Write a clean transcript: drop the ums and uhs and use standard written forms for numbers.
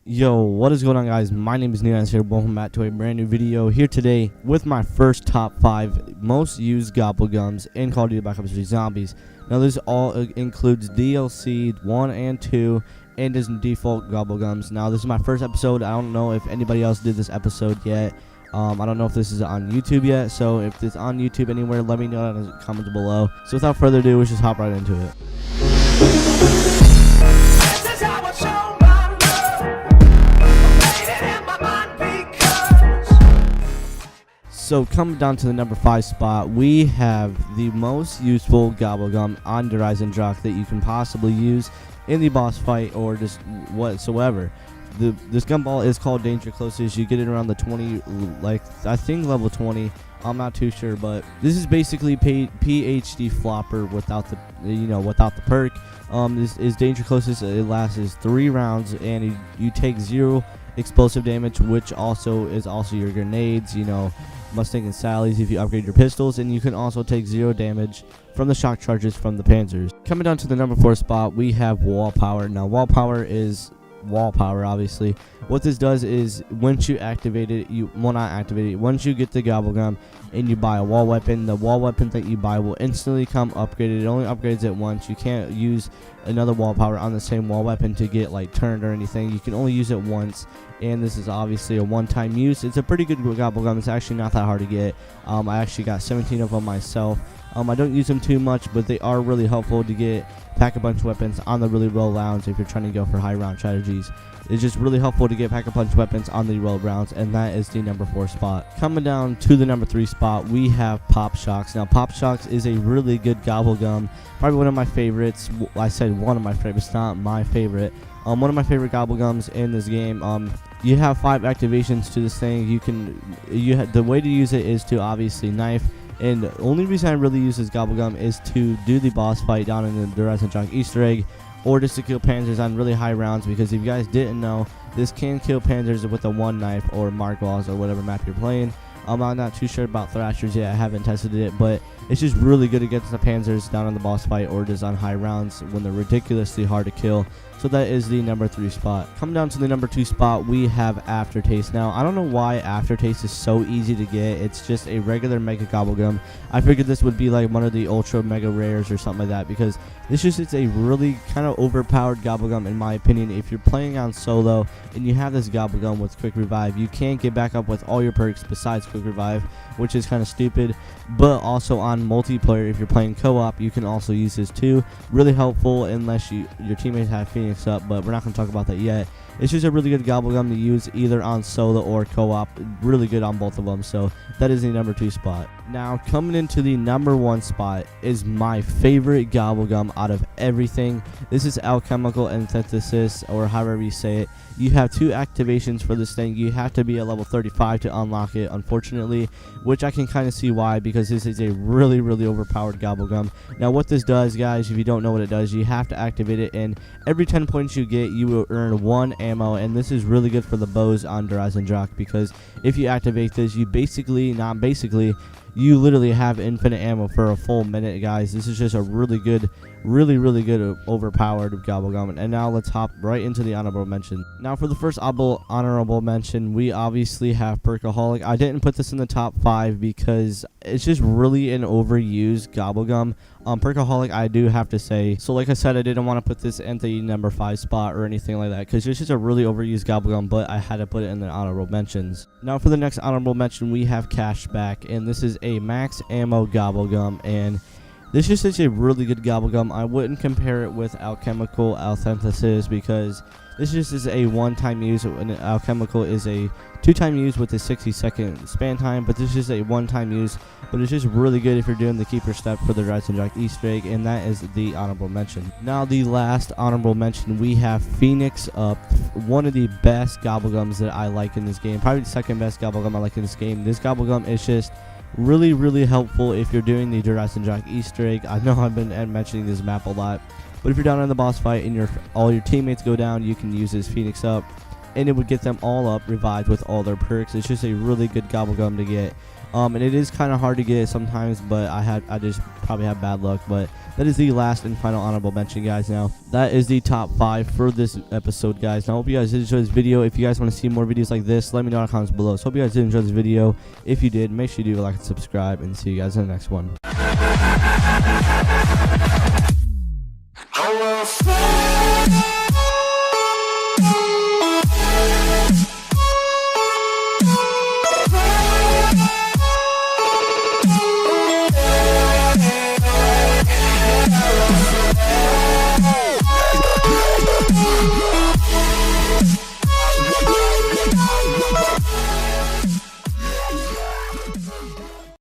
Yo, what is going on, guys? My name is Neon here. Welcome back to a brand new video here today with my first top 5 most used gobblegums in Call of Duty Black Ops 3 Zombies. Now this all includes DLC 1 and 2 and is default gobblegums. Now this is my first episode. I don't know if anybody else did this episode yet. I don't know if this is on YouTube yet, so if it's on YouTube anywhere, let me know in the comments below. So without further ado, let's just hop right into it. So coming down to the number 5 spot, we have the most useful gobblegum on the Rise and Jock that you can possibly use in the boss fight or just whatsoever. This gumball is called Danger Closest. You get it around the 20, like I think level 20. I'm not too sure, but this is basically PhD flopper without the without the perk. This is Danger Closest. It lasts 3 rounds, and you take 0 explosive damage, which is also your grenades. Mustang and Sally's if you upgrade your pistols, and you can also take 0 damage from the shock charges from the Panzers. Coming down to the number 4 spot, we have Wall Power. Now Wall Power is wall power, obviously. What this does is once you activate it, once you get the gobblegum and you buy a wall weapon, the wall weapon that you buy will instantly come upgraded. It only upgrades it once. You can't use another wall power on the same wall weapon to get like turned or anything. You can only use it once, and this is obviously a one-time use. It's a pretty good gobblegum. It's actually not that hard to get. I actually got 17 of them myself. I don't use them too much, but they are really helpful to get pack a bunch of weapons on the really low rounds if you're trying to go for high round strategies. It's just really helpful to get pack a bunch of weapons on the low rounds, and that is the number 4 spot. Coming down to the number 3 spot, we have Pop Shocks. Now Pop Shocks is a really good gobblegum, probably one of my favorites. I said one of my favorites, not my favorite. One of my favorite gobblegums in this game. You have 5 activations to this thing. The way to use it is to obviously knife. And the only reason I really use this gobblegum is to do the boss fight down in the Rise and Jock Easter egg, or just to kill Panzers on really high rounds, because if you guys didn't know, this can kill Panzers with a 1 knife or Mark Walls or whatever map you're playing. I'm not too sure about Thrashers yet. I haven't tested it, but it's just really good against the Panzers down in the boss fight or just on high rounds when they're ridiculously hard to kill. So that is the number 3 spot. Coming down to the number 2 spot, we have Aftertaste. Now, I don't know why Aftertaste is so easy to get. It's just a regular mega gobblegum. I figured this would be like one of the ultra mega rares or something like that, because it's a really kind of overpowered gobblegum in my opinion. If you're playing on solo and you have this gobblegum with quick revive, you can't get back up with all your perks besides quick revive, which is kind of stupid. But also on multiplayer, if you're playing co-op, you can also use this too. Really helpful unless your teammates have Phoenix up, but we're not going to talk about that yet. It's just a really good gobblegum to use either on solo or co-op. Really good on both of them, so that is the number 2 spot. Now coming into the number 1 spot is my favorite gobblegum out of everything. This is Alchemical Synthesis, or however you say it. You have 2 activations for this thing. You have to be at level 35 to unlock it, unfortunately, which I can kind of see why, because this is a really overpowered gobblegum. Now what this does, guys, if you don't know what it does, you have to activate it, and every 10 points you get, you will earn 1 ammo, and this is really good for the bows on Rise and Jock, because if you activate this, you literally have infinite ammo for a full minute, guys. This is just a really good overpowered gobblegum. And now let's hop right into the honorable mention. Now for the first honorable mention, we obviously have Perkaholic. I didn't put this in the top 5 because it's just really an overused gobblegum. Perkaholic, I do have to say. So like I said, I didn't want to put this in the number 5 spot or anything like that, because it's just a really overused gobblegum, but I had to put it in the honorable mentions. Now for the next honorable mention, we have Cashback, and this is a max ammo gobblegum, and this is such a really good gobblegum. I wouldn't compare it with Alchemical Synthesis, because this just is a one-time use, and Alchemical is a 2-time use with a 60-second span time, but this is a one-time use. But it's just really good if you're doing the keeper step for the Rise and Jock Easter egg, and that is the honorable mention. Now the last honorable mention, we have Phoenix Up, one of the best gobblegums that I like in this game, probably the second best gobblegum I like in this game. This gobblegum is just really helpful if you're doing the Rise and Jock Easter egg. I know I've been mentioning this map a lot, but if you're down in the boss fight and all your teammates go down, you can use this Phoenix Up. and it would get them all up revived with all their perks. It's just a really good Gobblegum to get. And it is kind of hard to get sometimes, but I just probably have bad luck. But that is the last and final honorable mention, guys. Now that is the top 5 for this episode, guys. Now I hope you guys did enjoy this video. If you guys want to see more videos like this, let me know in the comments below. So hope you guys did enjoy this video. If you did, make sure you do like and subscribe, and see you guys in the next one.